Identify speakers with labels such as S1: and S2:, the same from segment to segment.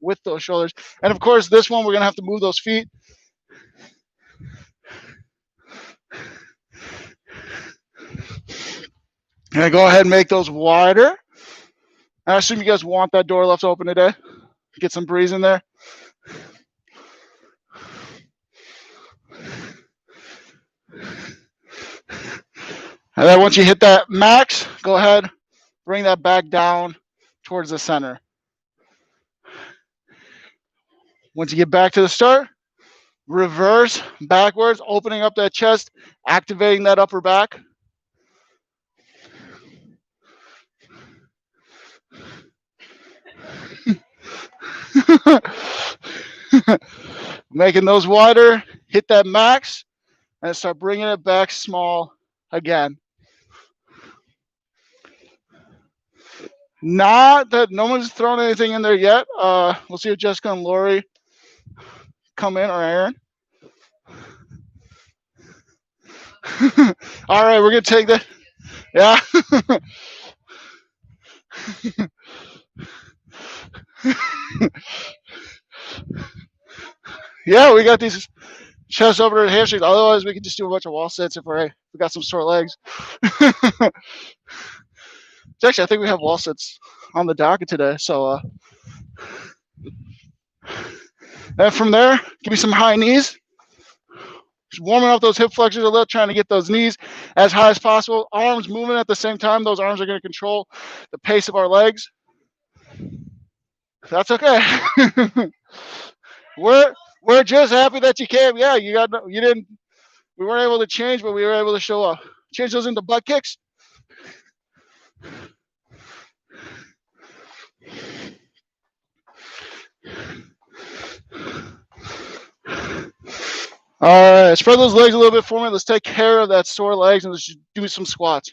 S1: with those shoulders. And of course, this one, we're going to have to move those feet. And go ahead and make those wider. I assume you guys want that door left open today. Get some breeze in there. And then once you hit that max, go ahead, bring that back down towards the center. Once you get back to the start, reverse backwards, opening up that chest, activating that upper back. Making those wider, hit that max, and start bringing it back small again. Not that no one's thrown anything in there yet. We'll see if Jessica and Lori come in, or Aaron. All right, we're going to take that. Yeah. Yeah, we got these chest over to hamstrings. Otherwise, we can just do a bunch of wall sits if we got some sore legs. Actually, I think we have wall sits on the docket today. So, and from there, give me some high knees. Just warming up those hip flexors a little, trying to get those knees as high as possible. Arms moving at the same time. Those arms are going to control the pace of our legs. That's okay. We're just happy that you came. Yeah, you didn't. We weren't able to change, but we were able to show up. Change those into butt kicks. All right, spread those legs a little bit for me. Let's take care of that sore legs and let's do some squats.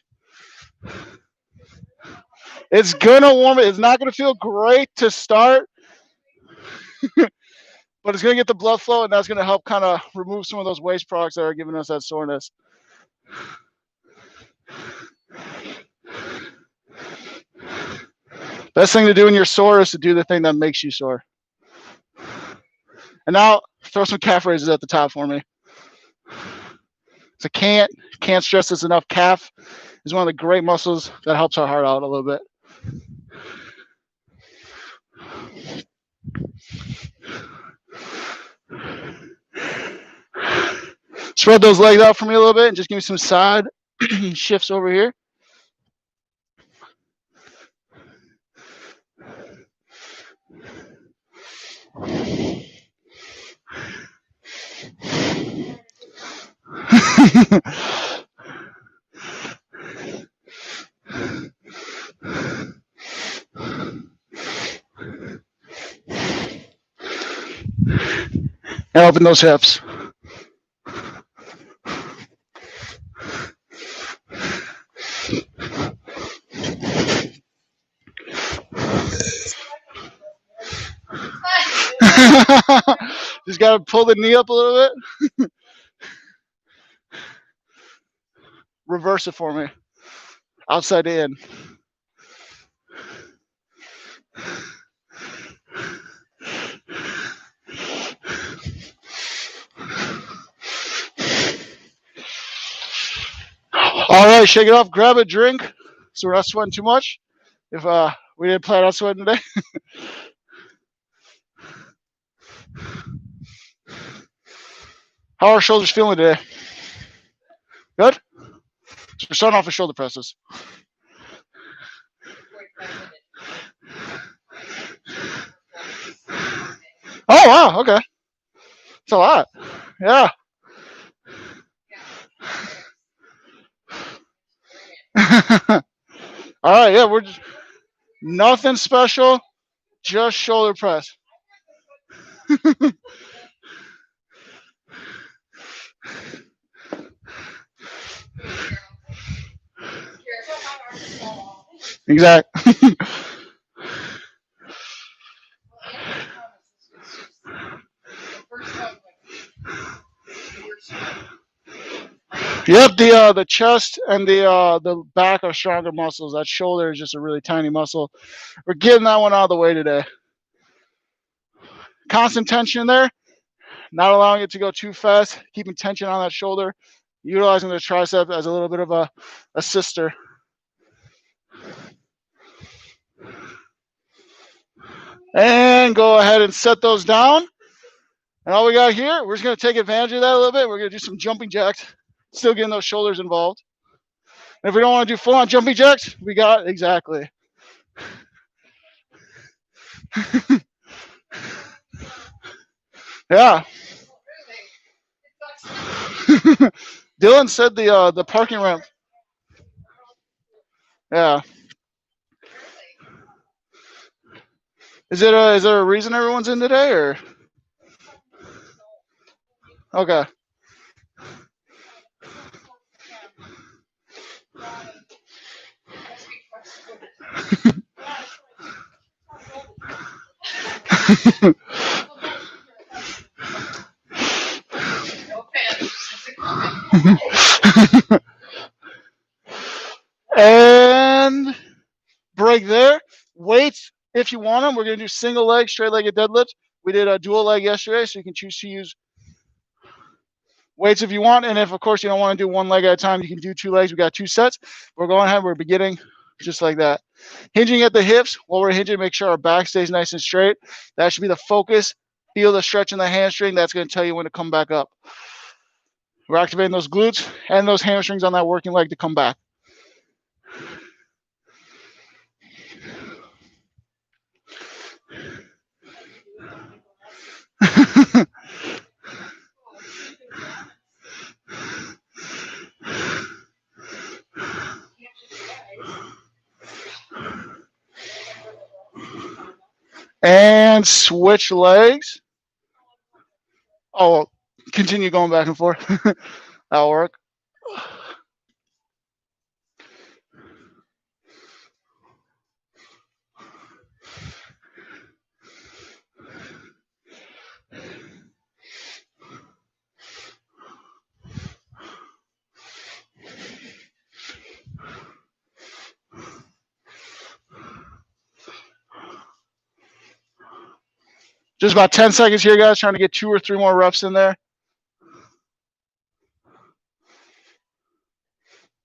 S1: It's gonna warm it. It's not gonna feel great to start, but it's gonna get the blood flow, and that's gonna help kind of remove some of those waste products that are giving us that soreness. Best thing to do when you're sore is to do the thing that makes you sore. And now throw some calf raises at the top for me. So can't stress this enough. Calf is one of the great muscles that helps our heart out a little bit. Spread those legs out for me a little bit and just give me some side shifts over here. And open those hips. Just got to pull the knee up a little bit. Reverse it for me. Outside in. All right, shake it off. Grab a drink so we're not sweating too much. If we didn't plan on sweating today. How are our shoulders feeling today? Good? So we're starting off with shoulder presses. Oh, wow, okay. It's a lot. Yeah. All right, yeah, we're just nothing special, just shoulder press. Exactly. Yep, the chest and the back are stronger muscles. That shoulder is just a really tiny muscle. We're getting that one out of the way today. Constant tension there, not allowing it to go too fast, keeping tension on that shoulder, utilizing the tricep as a little bit of a assister. And go ahead and set those down. And all we got here, we're just going to take advantage of that a little bit. We're going to do some jumping jacks, still getting those shoulders involved. And if we don't want to do full-on jumping jacks, we got exactly. Yeah. Dylan said the parking ramp. Yeah. Is there a reason everyone's in today, or? Okay. And break there. Weights, if you want them, we're going to do single leg, straight legged deadlifts. We did a dual leg yesterday, so you can choose to use weights if you want. And if, of course, you don't want to do one leg at a time, you can do 2 legs. We got 2 sets. We're going ahead. We're beginning just like that. Hinging at the hips. While we're hinging, make sure our back stays nice and straight. That should be the focus. Feel the stretch in the hamstring. That's going to tell you when to come back up. We're activating those glutes and those hamstrings on that working leg to come back. And switch legs. Oh, continue going back and forth. That'll work. Just about 10 seconds here, guys, trying to get 2 or 3 more reps in there.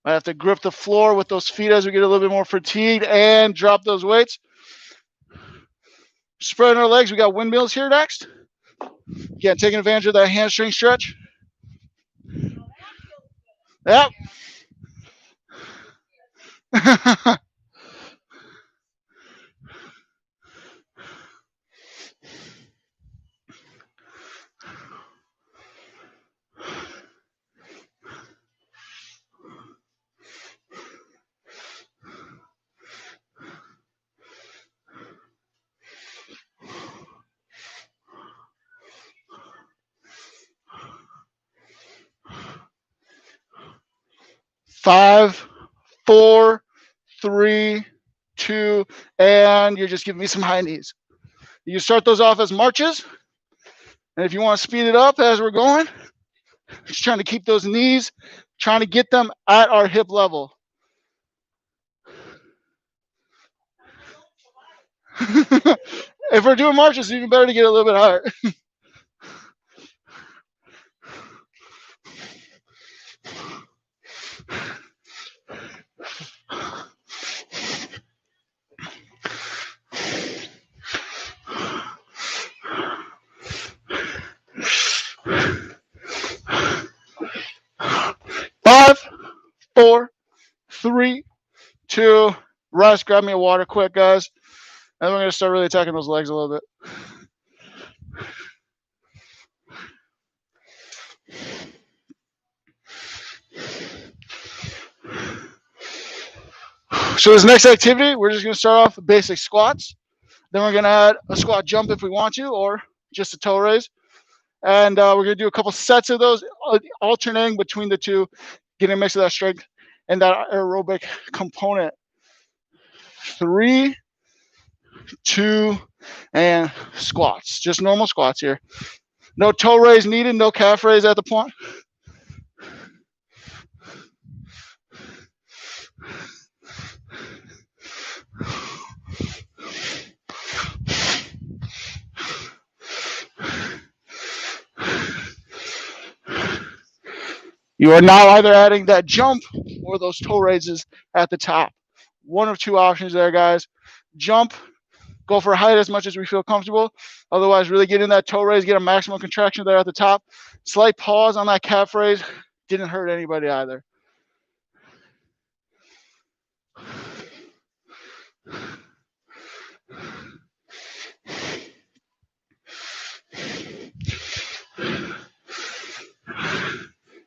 S1: I have to grip the floor with those feet as we get a little bit more fatigued and drop those weights. Spreading our legs. We got windmills here next. Again, taking advantage of that hamstring stretch. Yep. 5, 4, 3, 2, and you're just giving me some high knees. You start those off as marches, and if you want to speed it up as we're going, just trying to keep those knees, trying to get them at our hip level. If we're doing marches, it's even better to get a little bit higher. 5, 4, 3, 2, rest. Grab me a water quick, guys. And we're going to start really attacking those legs a little bit. So this next activity, we're just going to start off with basic squats. Then we're going to add a squat jump if we want to, or just a toe raise. And we're going to do a couple sets of those, alternating between the two, getting a mix of that strength and that aerobic component. 3, 2, and squats. Just normal squats here. No toe raise needed, no calf raise at the point. You are now either adding that jump or those toe raises at the top. One of two options there, guys. Jump, go for height as much as we feel comfortable. Otherwise, really get in that toe raise, get a maximum contraction there at the top. Slight pause on that calf raise. Didn't hurt anybody either.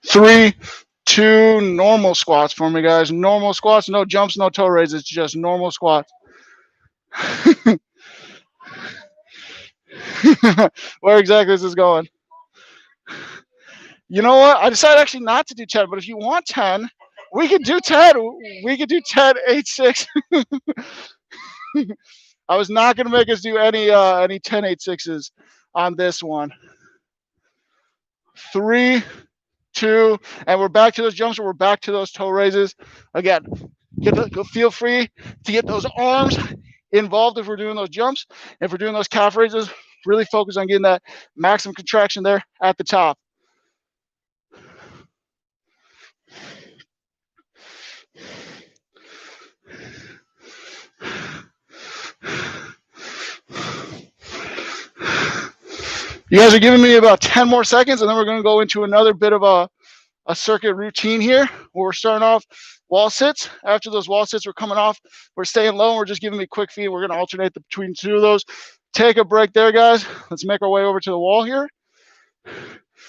S1: Three, two, normal squats for me, guys. Normal squats, no jumps, no toe raises, just normal squats. Where exactly is this going? You know what? I decided actually not to do 10, but if you want 10, we could do 10. We could do 10, 8, 6. I was not going to make us do any 10, 8, 6s on this one. 3, 2, and we're back to those jumps, or we're back to those toe raises. Again, feel free to get those arms involved if we're doing those jumps. If we're doing those calf raises, really focus on getting that maximum contraction there at the top. You guys are giving me about 10 more seconds, and then we're going to go into another bit of a circuit routine here, where we're starting off wall sits. After those wall sits, we're coming off. We're staying low, and we're just giving me quick feet. We're going to alternate between two of those. Take a break there, guys. Let's make our way over to the wall here.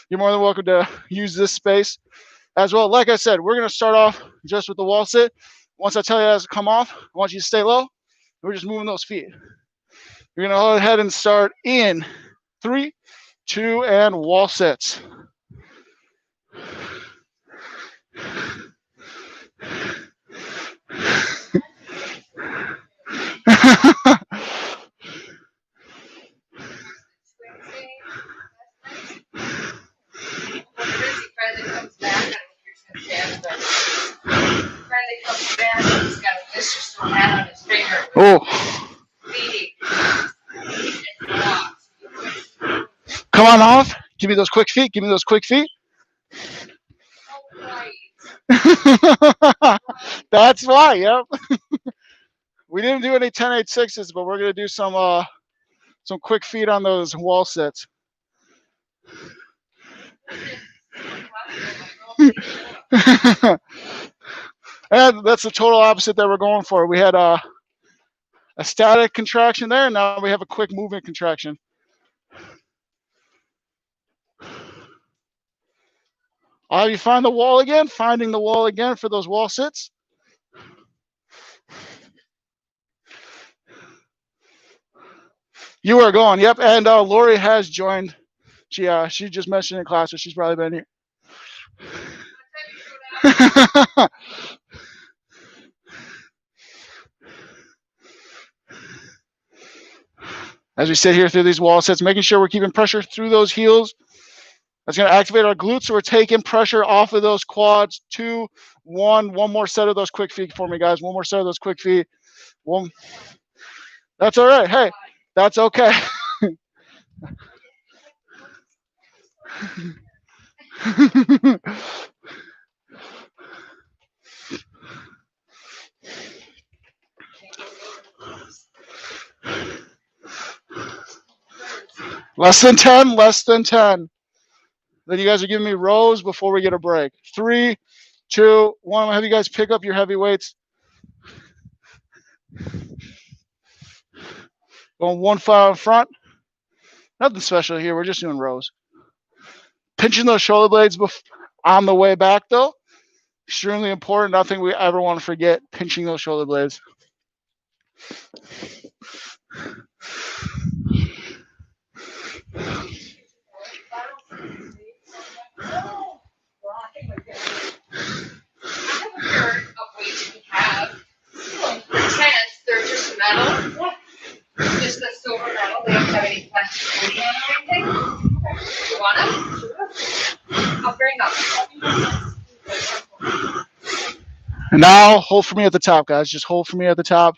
S1: You're more than welcome to use this space as well. Like I said, we're going to start off just with the wall sit. Once I tell you to come off, I want you to stay low. We're just moving those feet. You're going to go ahead and start in 3, 2, and wall sits. Oh. Come on off. Give me those quick feet. Give me those quick feet. That's why, yep. We didn't do any 10, 8, 6s, but we're going to do some quick feet on those wall sits. And that's the total opposite that we're going for. We had a static contraction there, and now we have a quick movement contraction. I'll have you find the wall again, finding the wall again for those wall sits. You are going, yep. And Lori has joined. She just mentioned in class, so she's probably been here. As we sit here through these wall sits, making sure we're keeping pressure through those heels. That's going to activate our glutes, so we're taking pressure off of those quads. 2, 1. One more set of those quick feet for me, guys. One more set of those quick feet. One. That's all right. Hey, that's okay. Less than 10, less than 10. Then you guys are giving me rows before we get a break. 3, 2, 1. I'm going to have you guys pick up your heavy weights. Going 1 foot in front. Nothing special here. We're just doing rows. Pinching those shoulder blades on the way back, though. Extremely important. Nothing we ever want to forget. Pinching those shoulder blades.
S2: They're just metal. Just the silver metal. They don't have any plastic coating on anything. You want them? I'll bring them.
S1: And now hold for me at the top, guys. Just hold for me at the top.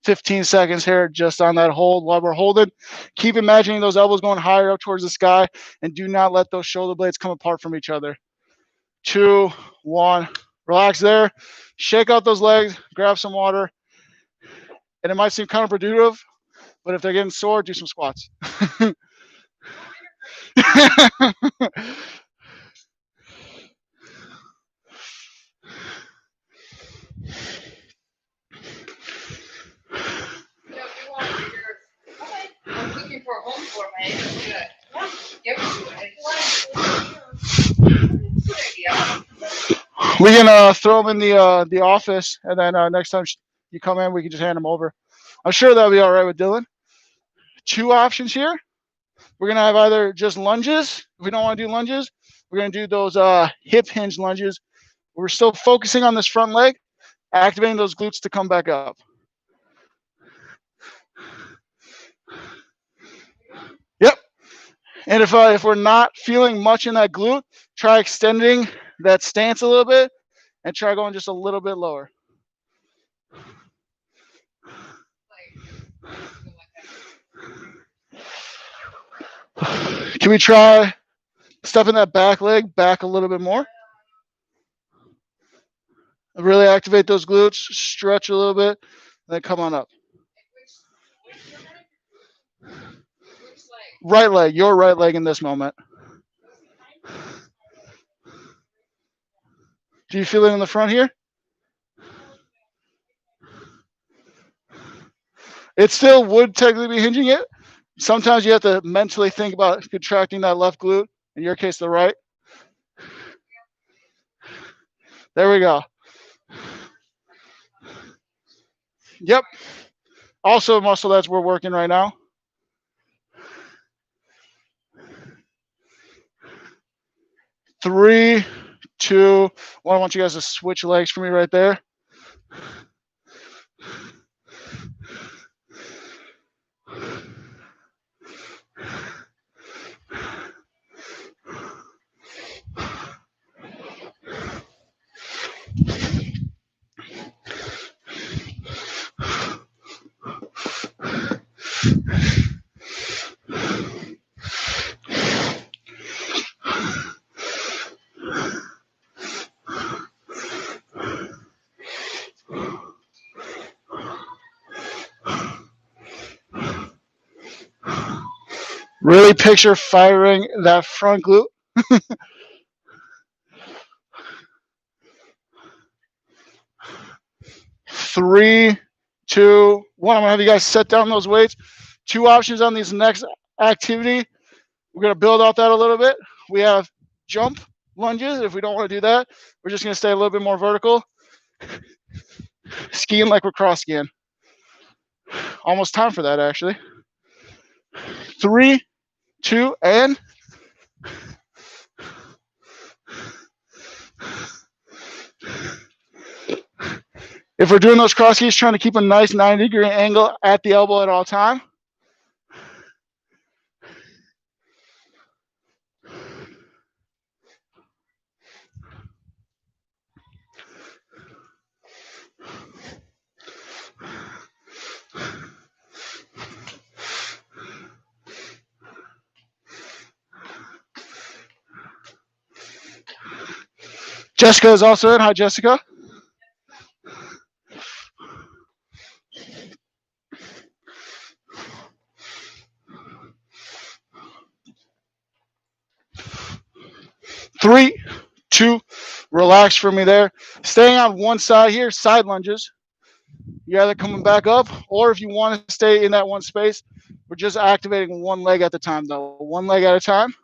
S1: 15 seconds here just on that hold. While we're holding, keep imagining those elbows going higher up towards the sky, and do not let those shoulder blades come apart from each other. 2, 1. Relax there. Shake out those legs. Grab some water. And it might seem counterintuitive, but if they're getting sore, do some squats.
S2: I'm looking for a home for my good. Give it to it.
S1: We can throw them in the office, and then next time you come in, we can just hand them over. I'm sure that'll be all right with Dylan. 2 options here. We're gonna have either just lunges. If we don't want to do lunges, we're gonna do those hip hinge lunges. We're still focusing on this front leg, activating those glutes to come back up. Yep. And if we're not feeling much in that glute, try extending that stance a little bit and try going just a little bit lower. Can we try stepping that back leg back a little bit more? Really activate those glutes, stretch a little bit, and then come on up. Right leg, your right leg in this moment. Do you feel it in the front here? It still would technically be hinging it. Sometimes you have to mentally think about contracting that left glute, in your case, the right. There we go. Yep. Also a muscle that we're working right now. 3, 2, 1. I want you guys to switch legs for me right there. Really picture firing that front glute. 3, 2, 1. I'm gonna have you guys set down those weights. 2 options on this next activity. We're gonna build out that a little bit. We have jump lunges. If we don't want to do that, we're just gonna stay a little bit more vertical. Skiing like we're cross skiing. Almost time for that, actually. 3, 2, and if we're doing those cross skis, trying to keep a nice 90-degree angle at the elbow at all time. Jessica is also in. Hi, Jessica. Three, 2, relax for me there. Staying on one side here, side lunges. You're either coming back up, or if you want to stay in that one space, we're just activating one leg at a time, though. One leg at a time.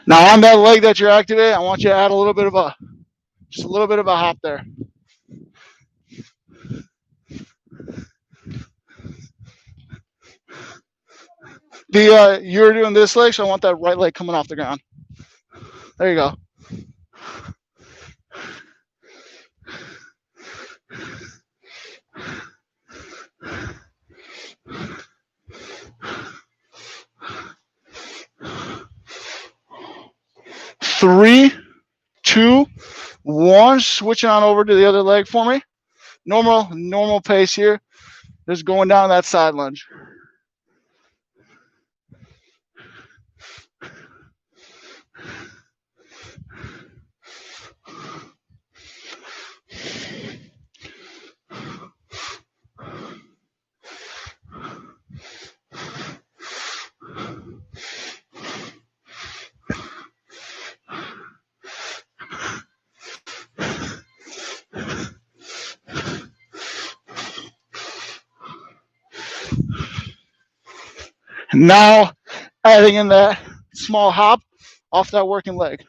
S1: Now on that leg that you're activating, I want you to add a little bit of a hop there. You're doing this leg, so I want that right leg coming off the ground. There you go. 3, 2, 1. Switching on over to the other leg for me. Normal pace here. Just going down that side lunge. Now, adding in that small hop off that working leg.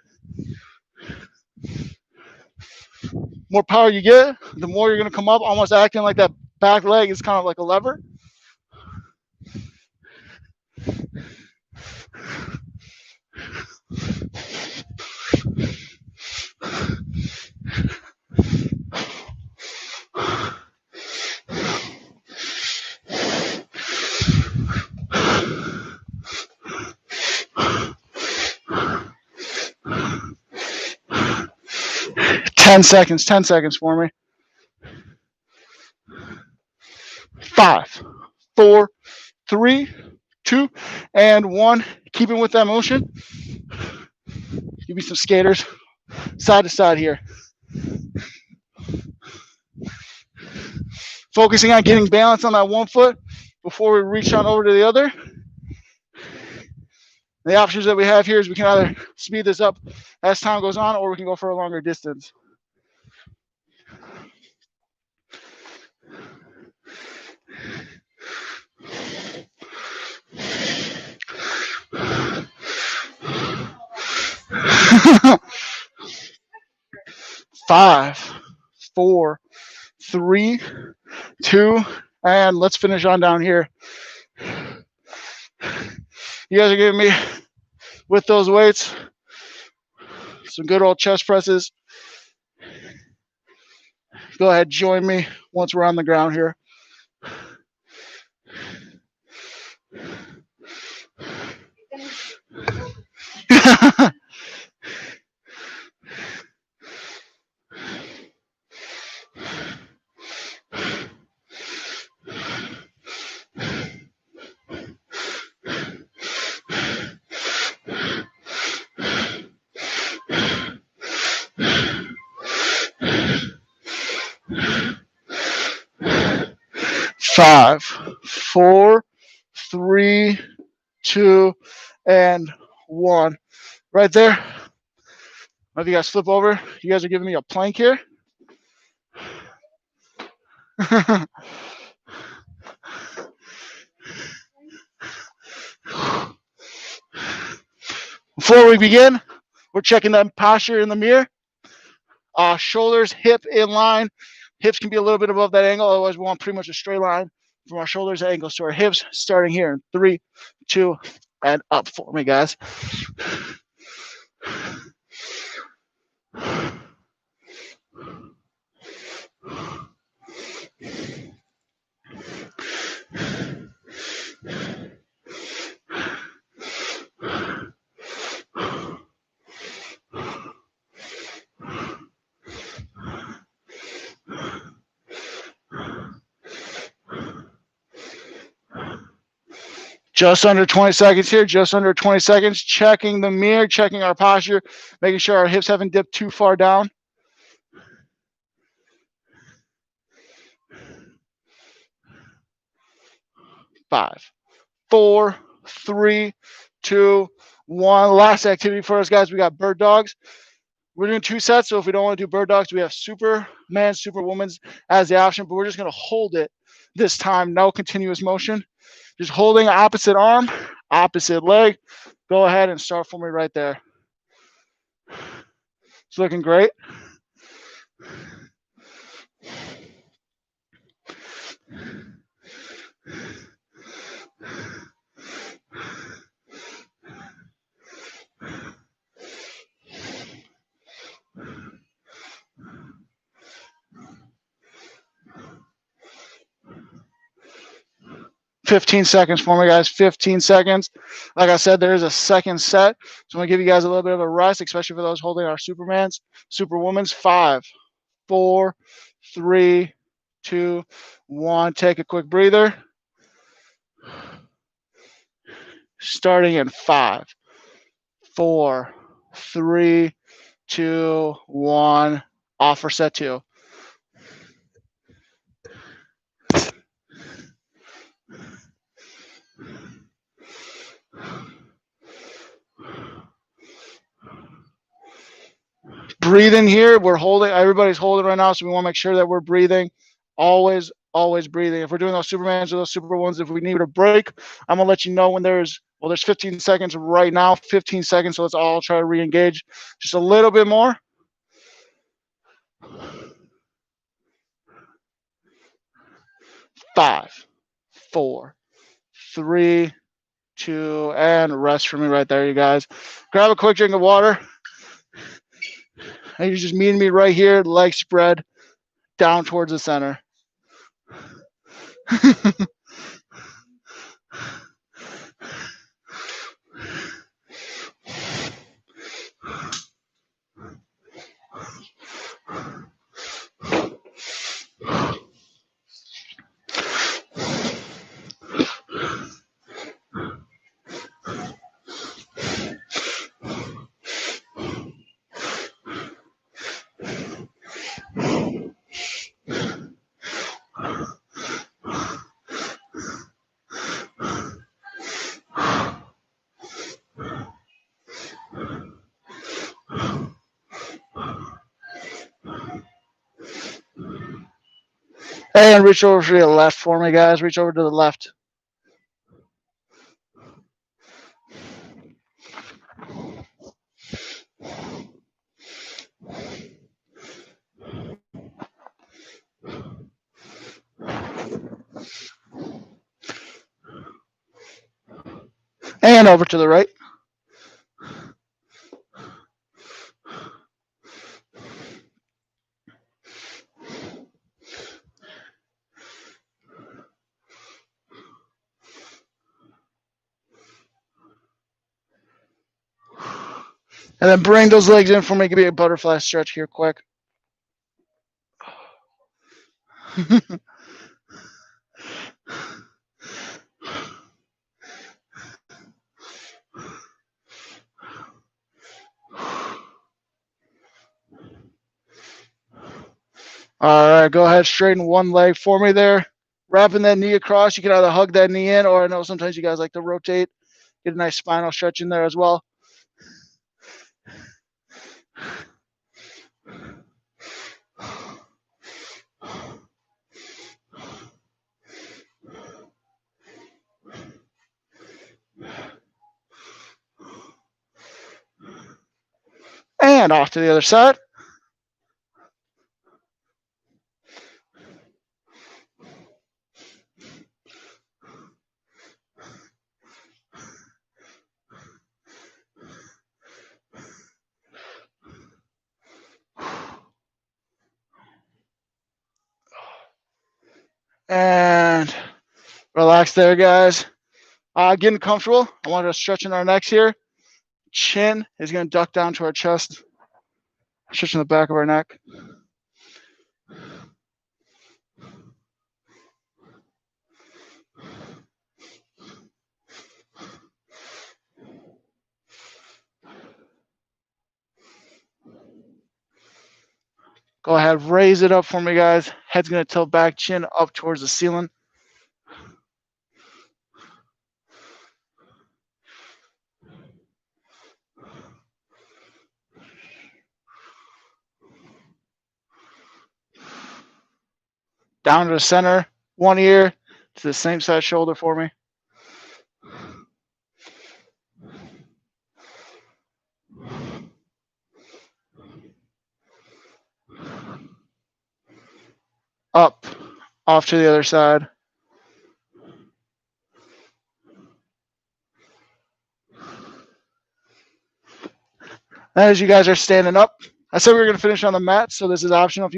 S1: More power you get, the more you're going to come up, almost acting like that back leg is kind of like a lever. Ten seconds for me. 5, 4, 3, 2, and 1. Keeping with that motion. Give me some skaters side to side here. Focusing on getting balance on that one foot before we reach on over to the other. The options that we have here is we can either speed this up as time goes on, or we can go for a longer distance. Five, 4, 3, 2, and let's finish on down here. You guys are giving me, with those weights, some good old chest presses. Go ahead, join me once we're on the ground here. Five, 4, 3, 2, and 1. Right there. If you guys flip over, you guys are giving me a plank here. Before we begin, we're checking that posture in the mirror. Shoulders, hip in line. Hips can be a little bit above that angle. Otherwise, we want pretty much a straight line from our shoulders and ankles to our hips. Starting here in 3, 2, and up for me, guys. Just under 20 seconds here, just under 20 seconds. Checking the mirror, checking our posture, making sure our hips haven't dipped too far down. Five, 4, 3, 2, 1. Last activity for us, guys. We got bird dogs. We're doing 2 sets, so if we don't want to do bird dogs, we have Superman, Superwoman's as the option, but we're just going to hold it this time. No continuous motion. Just holding opposite arm, opposite leg. Go ahead and start for me right there. It's looking great. 15 seconds for me, guys. 15 seconds. Like I said, there is a second set. So I'm going to give you guys a little bit of a rest, especially for those holding our Supermans, Superwomans. 5, 4, 3, 2, 1. Take a quick breather. Starting in 5, 4, 3, 2, 1. Off for set 2. Breathing here. We're holding. Everybody's holding right now, so we want to make sure that we're breathing. Always breathing. If we're doing those Supermans or those Super Ones, if we need a break, I'm gonna let you know when there's 15 seconds right now. 15 seconds. So let's all try to re-engage just a little bit more. 5, 4, 3, 2, and rest for me right there, you guys. Grab a quick drink of water. And you're just meeting me right here, legs spread down towards the center. And reach over to the left for me, guys. Reach over to the left. And over to the right. And then bring those legs in for me. Give me a butterfly stretch here quick. All right, go ahead, straighten one leg for me there. Wrapping that knee across. You can either hug that knee in, or I know sometimes you guys like to rotate. Get a nice spinal stretch in there as well. And off to the other side. And relax there, guys. Getting comfortable. I want to stretch in our necks here. Chin is going to duck down to our chest. Stretching the back of our neck. Go ahead, raise it up for me, guys. Head's going to tilt back, chin up towards the ceiling. Down to the center, one ear to the same side shoulder for me. Up, off to the other side. As you guys are standing up, I said we were going to finish on the mat, so this is optional. If you